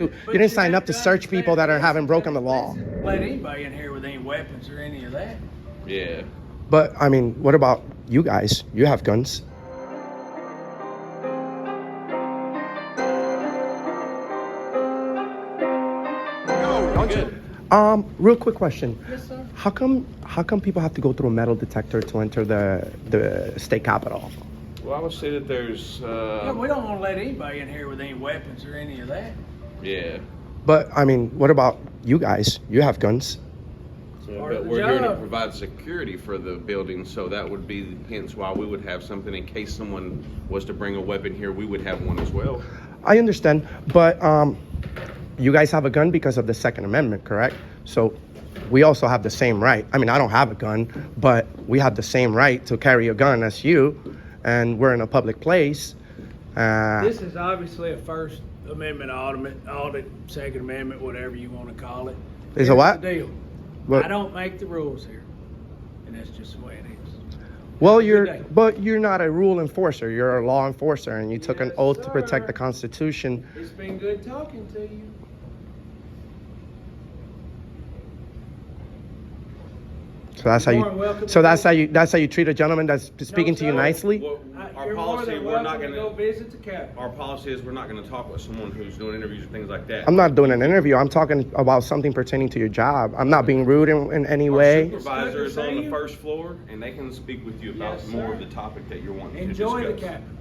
You didn't sign up to search people that haven't broken the law. Let anybody in here with any weapons or any of that. Yeah. But, I mean, what about you guys? You have guns. Real quick question. Yes, sir. How come people have to go through a metal detector to enter the state capitol? Well, I would say that there's. Yeah, we don't want to let anybody in here with any weapons or any of that. Yeah. But, I mean, what about you guys? You have guns. Part of But the we're here to job. provide security for the building, so that would be hence why we would have something in case someone was to bring a weapon here. We would have one as well. I understand, but you guys have a gun because of the Second Amendment, correct? So we also have the same right. I mean, I don't have a gun, but we have the same right to carry a gun as you, and we're in a public place. This is obviously a First Amendment audit, Second Amendment, whatever you want to call it. Is it what? Here's the deal. What? I don't make the rules here, and that's just the way it is. Well, day. you're not a rule enforcer. You're a law enforcer, and you took an Yes, oath to protect sir. the Constitution. It's been good talking to you. So that's how You're more than you. welcome So to that's go. how you. That's how you treat a gentleman that's speaking to you sir. nicely. Well, our You're more policy, than we're not welcome to going go to. visit the Capitol. Our policy is we're not going to talk with someone who's doing interviews or things like that. I'm not doing an interview. I'm talking about something pertaining to your job. I'm not being rude in any Our way. supervisor It's is good to on see the you. first floor, and they can speak with you about Yes, more sir. of the topic that you're wanting Enjoy to the discuss. Capitol.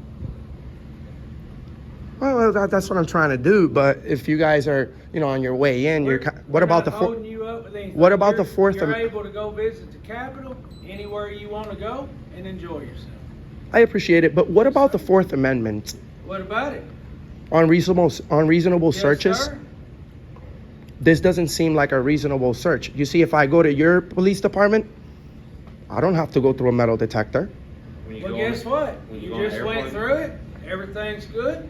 Well, that's what I'm trying to do. But if you guys are, on your way in, what about the holding you up with anything. what about the You're- Fourth You're Am- able to go visit the Capitol anywhere you want to go and enjoy yourself. I appreciate it, but what about the Fourth Amendment? What about it? Unreasonable Yes, searches? sir. This doesn't seem like a reasonable search. You see, if I go to your police department, I don't have to go through a metal detector. When you Well, go on- guess what? when You go on an just went airplane- through it. Everything's good.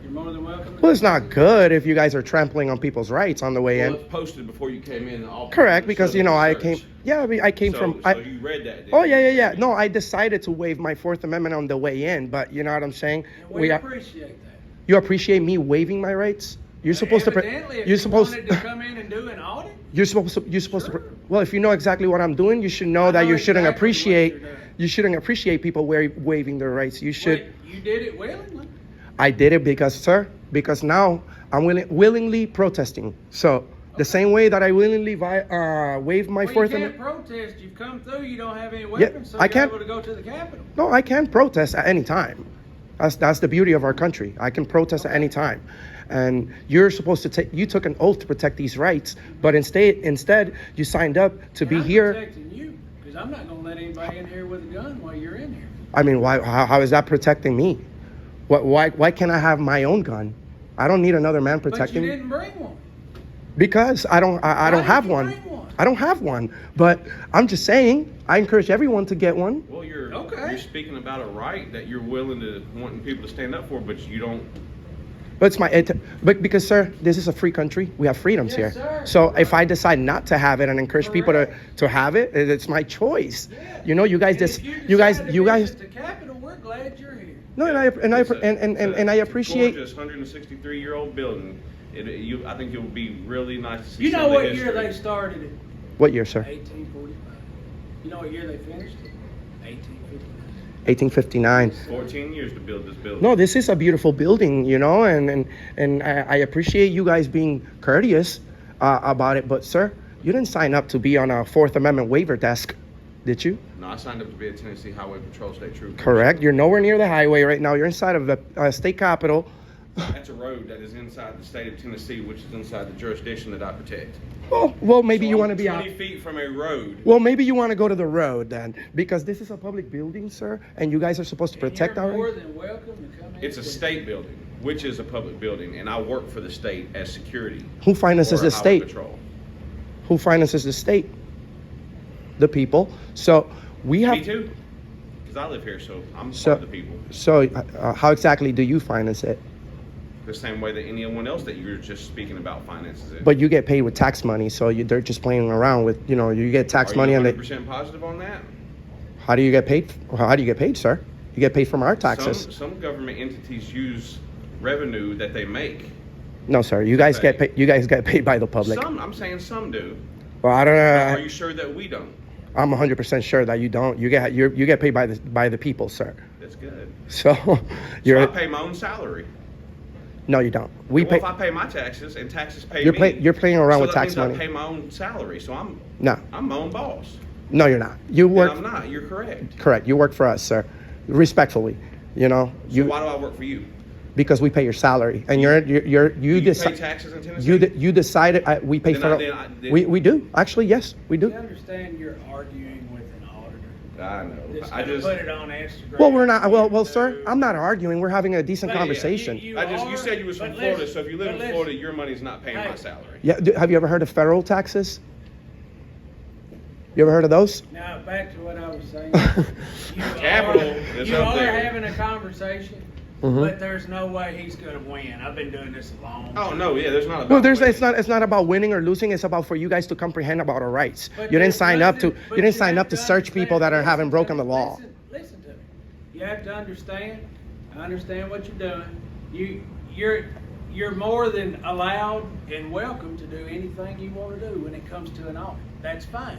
You're more than welcome. to Well, it's go. not good if you guys are trampling on people's rights on the way Well, in. it's posted before you came in. All Correct, because showed I search. came. Yeah, I came So, from. so you read that? didn't Oh you? yeah. No, I decided to waive my Fourth Amendment on the way in, but you know what I'm saying. And we appreciate that. You appreciate me waiving my rights. You're supposed to. Evidently, if You're you supposed. wanted to come in and do an audit, You're supposed to. You're supposed Sure. to. Well, if you know exactly what I'm doing, you should know I that know you shouldn't exactly what appreciate. you're doing. You shouldn't appreciate people waiving their rights. You should. wait, you did it willingly. I did it because now I'm willingly protesting. So the same way that I willingly waived my Well, you Fourth can't Amendment. protest. You've come through. You don't have any weapons, so I you're can't- able to go to the Capitol. No, I can protest at any time. That's the beauty of our country. I can protest at any time. And you're supposed to you took an oath to protect these rights, but instead you signed up to be I'm here. protecting you because I'm not going to let anybody in here with a gun while you're in here. I mean, how is that protecting me? Why can't I have my own gun? I don't need another man But you protecting me didn't bring one. because I don't Why don't didn't have you one. bring one? I don't have one. But I'm just saying, I encourage everyone to get one. Well, Okay. you're speaking about a right that you're willing to wanting people to stand up for, but you don't. But but because, sir, this is a free country. We have freedoms Yes, here. sir. So if I decide not to have it and encourage people Correct. to have it, it's my choice. Yeah. You know, you guys And just if you guys decide to you guys. visit the Capitol, we're glad you're here. No, and I appreciate. It's a gorgeous 163-year-old building. I think it would be really nice to see. You know some of what the year history. they started it? What year, sir? 1845. You know what year they finished it? 1859. 1859. 14 years to build this building. No, this is a beautiful building, and I appreciate you guys being courteous about it. But, sir, you didn't sign up to be on a Fourth Amendment waiver desk, did you? No, I signed up to be a Tennessee Highway Patrol State Trooper. Correct. You're nowhere near the highway right now. You're inside of the state capitol. That's a road that is inside the state of Tennessee, which is inside the jurisdiction that I protect. Well, maybe So you I'm want to be 20 out. feet from a road. Well, maybe you want to go to the road then, because this is a public building, sir, and you guys are supposed to protect and our. you're more than welcome to come in. It's a state building, which is a public building, and I work for the state as security. Who finances for the Highway state? Patrol. Who finances the state? The people. So we have. Me too, because I live here, so I'm So- part of the people. So how exactly do you finance it? The same way that anyone else that you're just speaking about finances it. But you get paid with tax money, so they're just playing around with, you get tax Are money you and 100% positive on that? how do you get paid? How do you get paid, sir? You get paid from our taxes. Some government entities use revenue that they make No, sir. You guys get paid. You guys get paid by the public. I'm saying some do. Well, I don't Are know. you sure that we don't? I'm 100% sure that you don't. You get paid by the people, sir. That's good. So So you're I pay my own salary. no, you don't. We Well, pay. if I pay my taxes and taxes pay You're me, you're playing around so with that tax means money. I pay my own salary, so No, I'm my own boss. no, you're not. You And work I'm not. You're correct. correct. You work for us, sir. Respectfully, you know So why do I work for you? because we pay your salary and you Do you pay decide. taxes in Tennessee? You decided we pay Then for. We do actually. Yes, we You do. understand you're arguing with an auditor. I know. Just I gonna just. put it on Instagram. Well, we're not. Well, sir. I'm not arguing. We're having a decent But conversation. you You are, said you was from but Florida, listen, so if you live but in listen. Florida, your money's not paying my Hey. salary. Yeah. Have you ever heard of federal taxes? You ever heard of those? Now back to what I was saying. Capital is You up are there. having a conversation, Mhm. but there's no way he's going to win. I've been doing this a long Oh time. no, yeah, there's not. About Well, winning. it's not about winning or losing. It's about for you guys to comprehend about our rights. But You didn't there's sign up to. nothing- but You didn't you sign have up to to search people that are understand- having broken the law. Listen to me. You have to understand. I understand what you're doing. You're more than allowed and welcome to do anything you want to do when it comes to an audit. That's fine.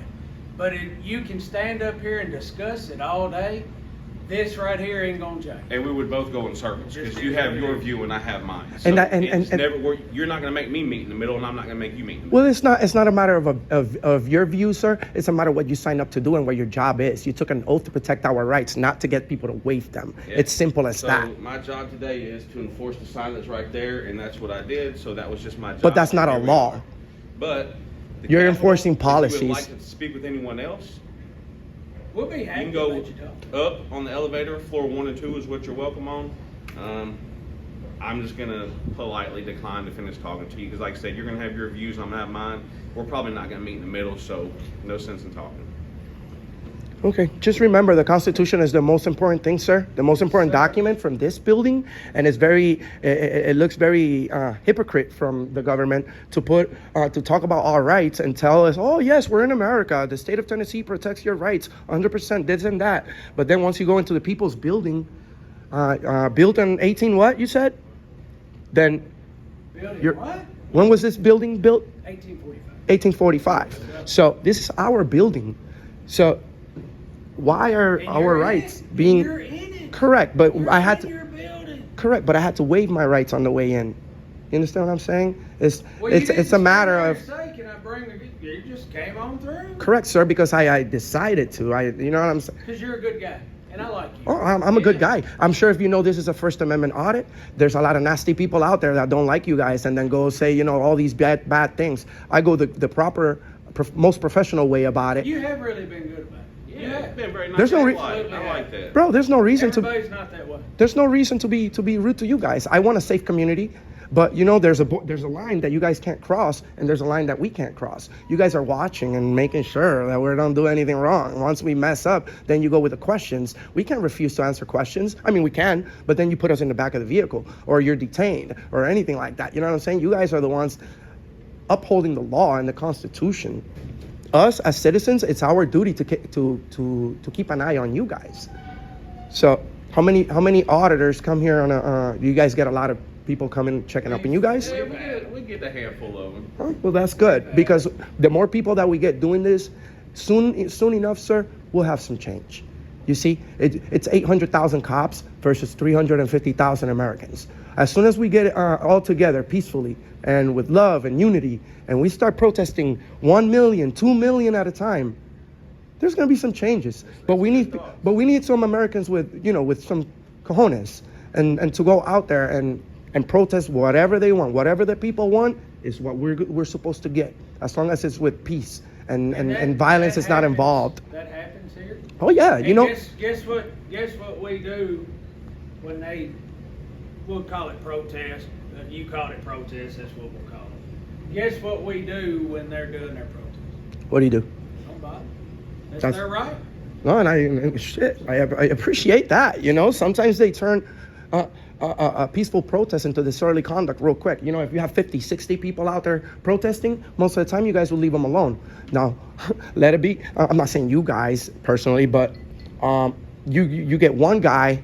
But you can stand up here and discuss it all day. This right here ain't gonna change. And we would both go in circles because you have your view and I have mine. So And that- and- it's and- never. You're not going to make me meet in the middle, and I'm not going to make you meet in the middle. Well, it's not. It's not a matter of your view, sir. It's a matter of what you signed up to do and what your job is. You took an oath to protect our rights, not to get people to waive them. Yeah. It's simple as So that. my job today is to enforce the sign that's right there, and that's what I did. So that was just my job. But that's not a Here we law. are. But the You're capital, enforcing if you policies. would like to speak with anyone else, We'll be you happy can to go let you talk. up on the elevator. Floor 1 and 2 is what you're welcome on. I'm just gonna politely decline to finish talking to you because, like I said, you're gonna have your views. I'm gonna have mine. We're probably not gonna meet in the middle, so no sense in talking. Okay, just remember the Constitution is the most important thing, sir. The most important document from this building, and it's very. It looks very hypocrite from the government to talk about our rights and tell us, oh yes, we're in America. The state of Tennessee protects your rights, 100%, this and that. But then once you go into the people's building, built in 18 what you said? Then Building you're. what? When was this building built? 1845. 1845. So this is our building. So why are And our you're in rights it. being You're in it. correct? But You're I had in to your building. correct, but I had to waive my rights on the way in. You understand what I'm saying? It's Well, you it's didn't a matter say, of "Say, can I bring the-" You just came on through. correct, sir, because I decided to. You know what I'm saying? Because you're a good guy, and I like you. Oh, I'm a good Yeah. guy. I'm sure if you know this is a First Amendment audit, there's a lot of nasty people out there that don't like you guys and then go say, all these bad things. I go the proper, most professional way about it. You have really been good about it. Yeah, it's been very nice. There's no I re- like that. Bro, there's no reason to. Everybody's not that way. There's no reason to be rude to you guys. I want a safe community, but there's a line that you guys can't cross, and there's a line that we can't cross. You guys are watching and making sure that we don't do anything wrong. Once we mess up, then you go with the questions. We can't refuse to answer questions. I mean, we can, but then you put us in the back of the vehicle, or you're detained, or anything like that. You know what I'm saying? You guys are the ones upholding the law and the Constitution. Us as citizens, it's our duty to keep an eye on you guys. So how many auditors come here on a? You guys get a lot of people coming checking up on you guys. Yeah, we get a handful of them. Huh? Well, that's good because the more people that we get doing this, soon enough, sir, we'll have some change. You see, it's 800,000 cops versus 350,000 Americans. As soon as we get it all together peacefully and with love and unity, and we start protesting 1 million, 2 million at a time, there's going to be some changes. But we need some Americans with some cojones and to go out there and protest whatever they want, whatever the people want is what we're supposed to get, as long as it's with peace and violence is not involved. That happens here. Oh yeah, And guess what we do when we'll call it protest. You call it protest. That's what we'll call it. Guess what we do when they're doing their protest? What do you do? Don't bother. That's That's- their right. No, and I appreciate that. Sometimes they turn a peaceful protest into disorderly conduct real quick. If you have 50, 60 people out there protesting, most of the time you guys will leave them alone. Now, let it be. I'm not saying you guys personally, but you get one guy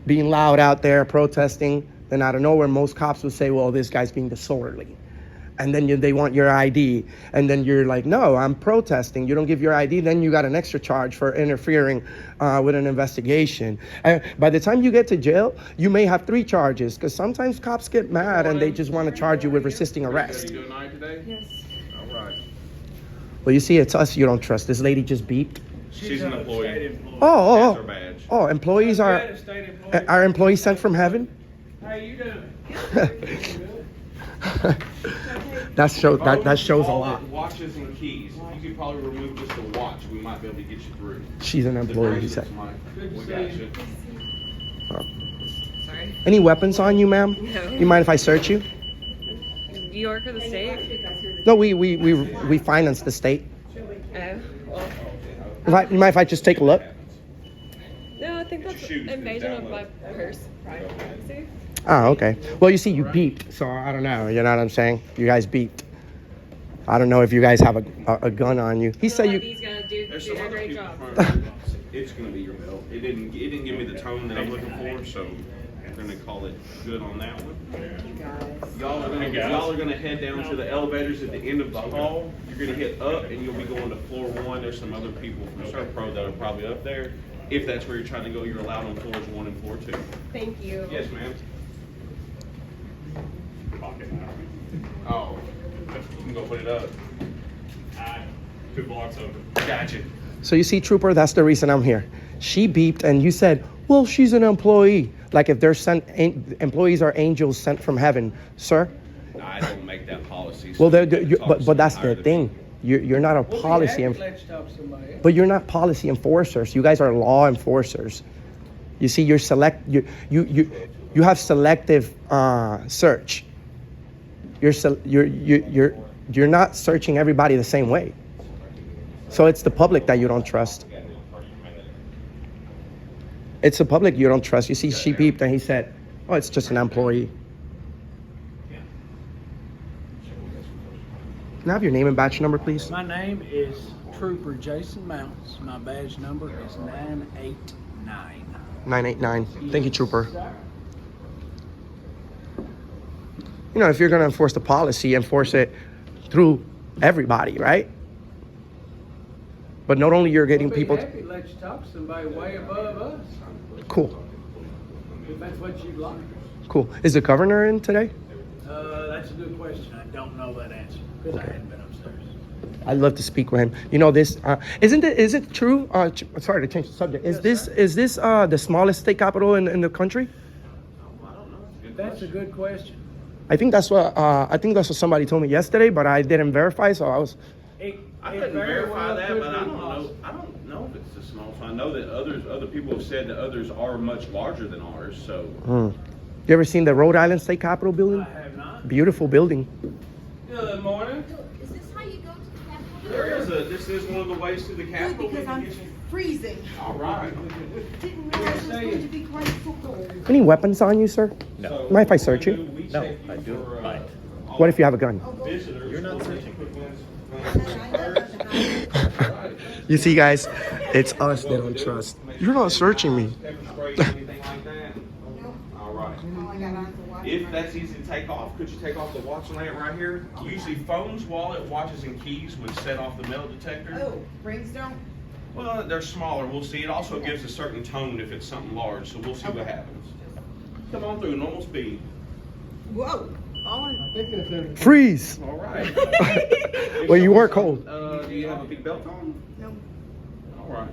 being loud out there protesting, And out of nowhere, most cops will say, well, this guy's being disorderly. And then they want your ID. And then you're like, no, I'm protesting. You don't give your ID, then you got an extra charge for interfering with an investigation. And by the time you get to jail, you may have 3 charges, because sometimes cops get mad and they just want to charge you with resisting arrest. You doing all right today? Yes. All right. Well, you see, it's us you don't trust. This lady just beeped. She's an employee. State employee. Oh, That's her badge. oh, employees are, That's a state employee. are employees sent from heaven? How you doing? that shows a All lot. the watches and keys. If you could probably remove just the watch, we might be able to get you through. She's an The employee, he said. bracelets, Mike. Good to We see got you. you. Sorry. Any weapons on you, ma'am? No. You mind if I search you? New York or the state? No, we finance the state. Oh, well, You mind if I just take a look? no, I think It's that's your shoes, invasion it's of my privacy. Oh, okay. Well, you see, you beeped, so I don't know. You know what I'm saying? You guys beeped. I don't know if you guys have a gun on you. He said you. These guys do There's a some other great people job. from it's gonna be your middle. It didn't give me the tone that I'm looking for, so we're gonna call it good on that one. Y'all are gonna head down to the elevators at the end of the hall. You're gonna hit up and you'll be going to floor 1. There's some other people from Serpro that are probably up there. If that's where you're trying to go, you're allowed on floors 1 and floor 2. Thank you. Yes, ma'am. Oh, you can go put it up. 2 blocks over. Gotcha. So you see, Trooper, that's the reason I'm here. She beeped, and you said, "Well, she's an employee." Like if they're employees are angels sent from heaven, sir. I don't make that policy. Well, so but that's the thing. You're not a We'll be policy, happy to let you talk to somebody else. but you're not policy enforcers. You guys are law enforcers. You see, you have selective search. You're not searching everybody the same way. So it's the public that you don't trust. It's the public you don't trust. You see, she beeped and he said, "Oh, it's just an employee." Can I have your name and badge number, please? My name is Trooper Jason Mounts. My badge number is 989. 989. Thank you, Trooper. You know, if you're going to enforce the policy, enforce it through everybody, right? But not only you're getting We'll be people. happy to let you talk to somebody way above us, Cool, if that's what you'd like. cool. Is the governor in today? That's a good question. I don't know that answer because I hadn't been upstairs. I'd love to speak with him. You know this. Is it true? Sorry to change the subject. Is this the smallest state capital in the country? That's a good question. I think that's what somebody told me yesterday, but I didn't verify, so I was. I It couldn't very verify well that, could but be I don't know. possible. I don't know if it's the small. So I know that other people have said that others are much larger than ours. So You ever seen the Rhode Island State Capitol building? I have not. Beautiful building. good morning. Is this how you go to the Capitol? There is this is one of the ways to the Good, Capitol. because I'm freezing. All right. Didn't realize it was going to be quite so cold. Any weapons on you, sir? No. Mind if I search you? No, I do. Right. What if you have a gun? Visitors. You're not searching. You see, guys, it's us they don't trust. You're not searching me. Anything like that? All right. All I got on is a watch. If that's easy to take off, could you take off the watch lamp right here? Usually phones, wallet, watches, and keys would set off the metal detector. Oh, rings don't? Well, they're smaller. We'll see. It also gives a certain tone if it's something large, so we'll see what Okay. happens. Come on through, normal speed. Whoa, falling. Freeze! All right. Well, you were cold. Do you have a big belt on? No. All right.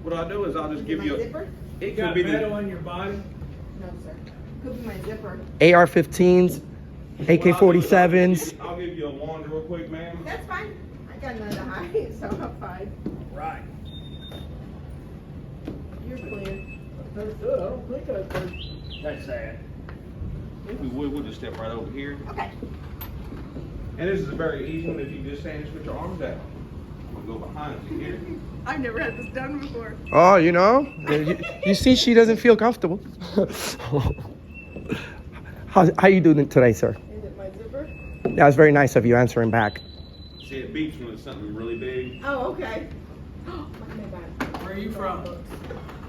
What I'll do is I'll just give My you a. zipper? It You could got be metal the. on your body? No, sir. Could be my zipper. AR-15s, AK-47s. I'll give you a wand real quick, ma'am. That's fine. I got none to hide, so I'm fine. Right. You're clear. That's good. I don't think that's good. That's sad. If we would, we'll just step right over here. Okay. And this is a very easy one if you just stand and put your arms out. I'm gonna go behind you here. I've never had this done before. Oh, you know? You see, she doesn't feel comfortable. How you doing today, sir? Is it my zipper? That was very nice of you answering back. See, it beeps when it's something really big. Oh, okay. Oh my God. Where are you from? Books.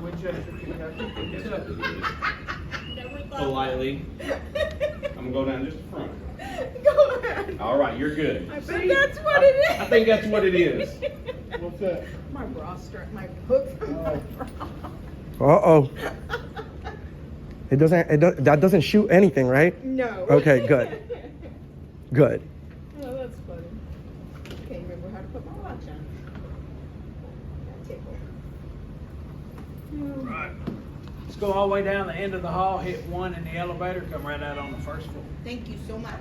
Winchester, Kentucky. politely. I'm gonna go down just the front. Go ahead. All right, you're good. I bet that's what it is. I think that's what it is. What's that? My bra strap, my hook from my bra. Uh-oh. That doesn't shoot anything, right? No. Okay, good. Good. Oh, that's funny. Can't remember how to put my watch on. That tickle. Right. Let's go all the way down the end of the hall, hit 1 in the elevator, come right out on the first floor. Thank you so much.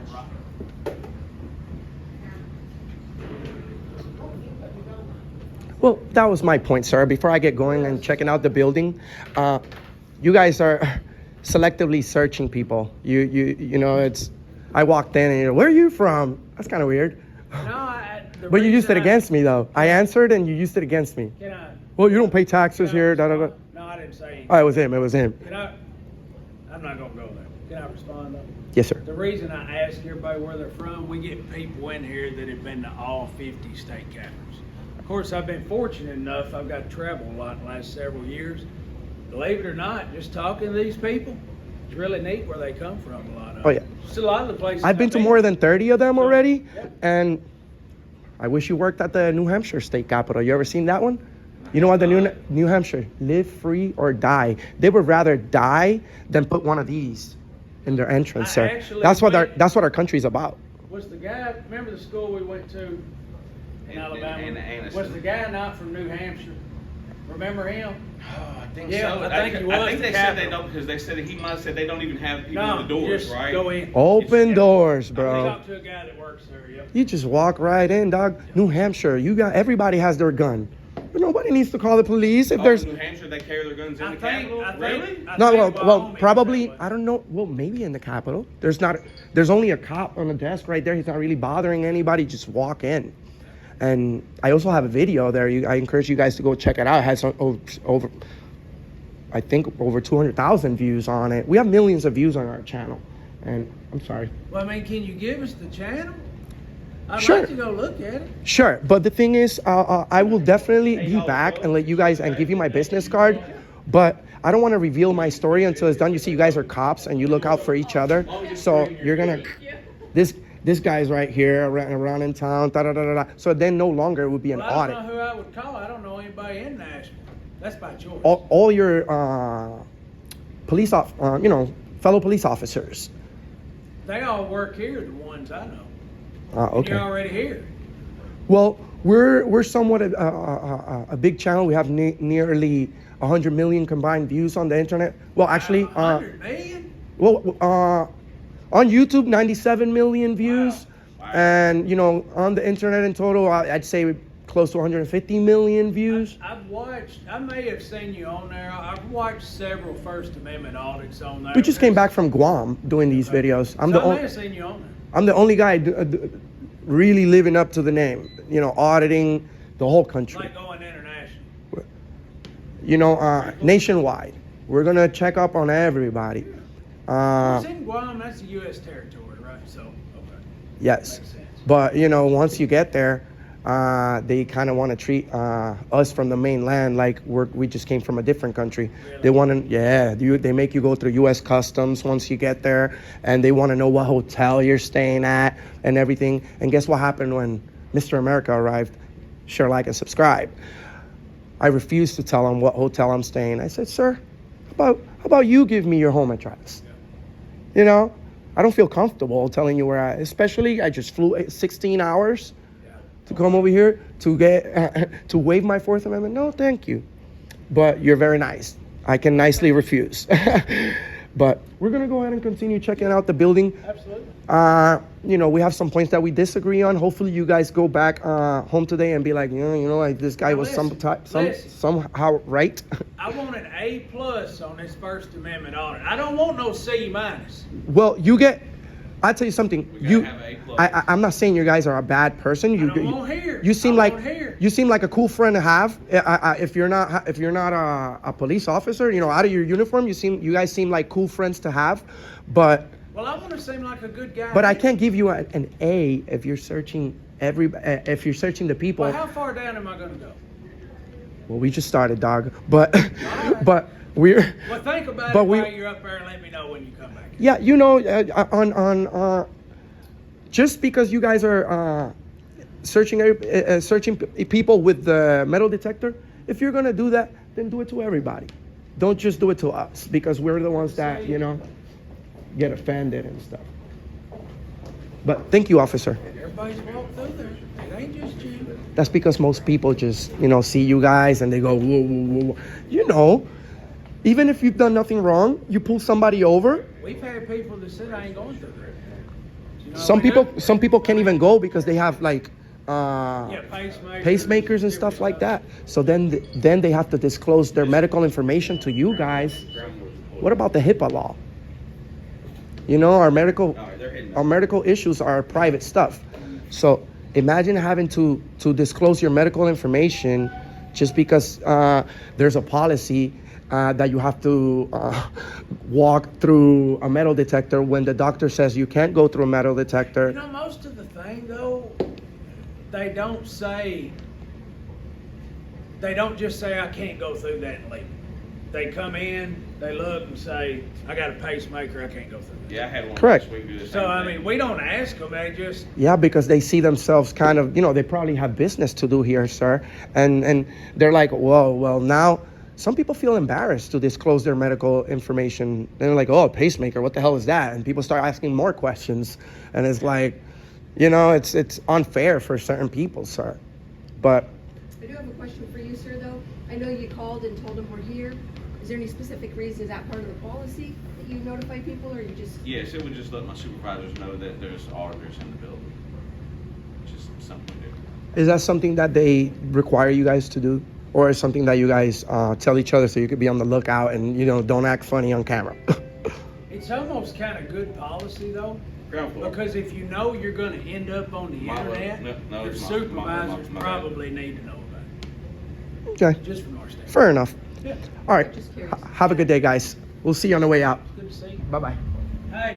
Well, that was my point, sir. Before I get going and checking out the building, you guys are selectively searching people. You know, it's. I walked in and you're, where are you from? That's kind of weird. No, But you used it against me, though. I answered and you used it against me. Can I? Well, you don't pay taxes here. Da, da, da. No, I didn't say anything. Oh, it was him. It was him. Can I? I'm not gonna go there. Can I respond though? Yes, sir. The reason I ask everybody where they're from, we get people in here that have been to all 50 state capitals. Of course, I've been fortunate enough, I've got to travel a lot in the last several years. Believe it or not, just talking to these people, it's really neat where they come from, a lot of Oh, yeah. them. Just a lot of the places I've been to more than 30 of them already, and I wish you worked at the New Hampshire state capitol. You ever seen that one? You know what, the New Hampshire, live free or die. They would rather die than put one of these in their entrance, I sir. actually That's what went- our country's about. Was the guy, remember the school we went to in Alabama? in Anniston. Was the guy not from New Hampshire? Remember him? I think Yeah, so. I think he was I think the they said they capital. don't because they said he might have said they don't even have people No, in the doors, just right? go in. Open It's- doors, I bro. talked to a guy that works there, yep. You just walk right in, dog. New Hampshire, everybody has their gun. But nobody needs to call the police if Oh, there's. New Hampshire, they carry their guns in I the think, Capitol. I think, Really? I No, think well, Wyoming probably. is that way. I don't know. Well, maybe in the Capitol. There's only a cop on the desk right there. He's not really bothering anybody. Just walk in. And I also have a video there. I encourage you guys to go check it out. It has over, I think, over 200,000 views on it. We have millions of views on our channel. And I'm sorry. Well, I mean, can you give us the channel? I'd Sure. like to go look at it. Sure, but the thing is, I will definitely be back and let you guys and give you my business card. But I don't want to reveal my story until it's done. You see, you guys are cops and you look out for each other. So you're gonna this guy's right here around in town. Da, da, da, da, da. So then no longer it would be an Well, I audit. don't know who I would call. I don't know anybody in Nashville. That's by choice. All your fellow police officers. They all work here, the ones I know. Okay. You're already here. Well, we're somewhat a big channel. We have nearly 100 million combined views on the internet. Well, actually, 100 million? on YouTube, 97 million views, Wow. and on the internet in total, I'd say close to 150 million views. I've watched, I may have seen you on there. I've watched several First Amendment audits on there. We just came back from Guam doing these videos. I may have seen you on there. I'm the only guy really living up to the name. Auditing the whole country. Like going international. Nationwide. We're gonna check up on everybody. It's in Guam, that's a U.S. territory, right? So, okay. Yes, Makes sense. but once you get there, they kind of want to treat us from the mainland like we just came from a different country. Really? They want to, they make you go through U.S. Customs once you get there, and they want to know what hotel you're staying at and everything. And guess what happened when Mr. America arrived? Share, like, and subscribe. I refused to tell him what hotel I'm staying. I said, sir, how about you give me your home address? I don't feel comfortable telling you where especially I just flew 16 hours to come over here to get to waive my Fourth Amendment. No, thank you. But you're very nice. I can nicely refuse. But we're gonna go ahead and continue checking out the building. Absolutely. We have some points that we disagree on. Hopefully, you guys go back home today and be like, like this guy Now was listen. somehow right. I want an A+ on this First Amendment audit. I don't want no C-. Well, I'll tell you something. We gotta have A+. I'm not saying you guys are a bad person. I don't want here. You seem I like want here. you seem like a cool friend to have. If you're not a police officer, out of your uniform, you guys seem like cool friends to have. But Well, I want to seem like a good guy. I here. can't give you an A if you're searching the people. Well, how far down am I going to go? Well, we just started, dog. But right. but we're Well, think about But it we- while you're up there and let me know when you come back. yeah, you know, on just because you guys are searching people with the metal detector, if you're gonna do that, then do it to everybody. Don't just do it to us because we're the ones that, you know, get offended and stuff. But thank you, officer. Everybody's walked through there. It ain't just you. That's because most people just, you know, see you guys and they go, whoa, whoa, whoa. You know, even if you've done nothing wrong, you pull somebody over. We've had people that said I ain't going through there. You know, Some people can't even go because they have like yeah, pacemakers and stuff like that. So then they have to disclose their medical information to you guys. What about the HIPAA law? You know, our medical issues are private stuff. So imagine having to disclose your medical information just because there's a policy that you have to walk through a metal detector when the doctor says you can't go through a metal detector. You know, most of the thing though, they don't just say I can't go through that and leave. They come in, they look and say, I got a pacemaker, I can't go through that. Yeah, I had one Correct. last week do the same So, I thing. mean, we don't ask them, they just, Yeah, because they see themselves kind of, you know, they probably have business to do here, sir. And they're like, whoa, well, now some people feel embarrassed to disclose their medical information. They're like, oh, pacemaker, what the hell is that? And people start asking more questions. And it's like, you know, it's unfair for certain people, sir. But I do have a question for you, sir, though. I know you called and told them we're here. Is there any specific reason? Is that part of the policy that you notify people, or you just? Yes, it would just let my supervisors know that there's auditors in the building. Just something to do. is that something that they require you guys to do? Or is something that you guys tell each other so you could be on the lookout and, you know, don't act funny on camera? it's almost kind of good policy though. Ground floor. Because if you know you're gonna end up on the My bad. internet, No, your it's my- supervisors my bad. probably need to know about Okay, it, just from our standpoint. fair enough. Yeah, All right, Just curious. have a good day, guys. We'll see you on the way out. good to see you. Bye-bye.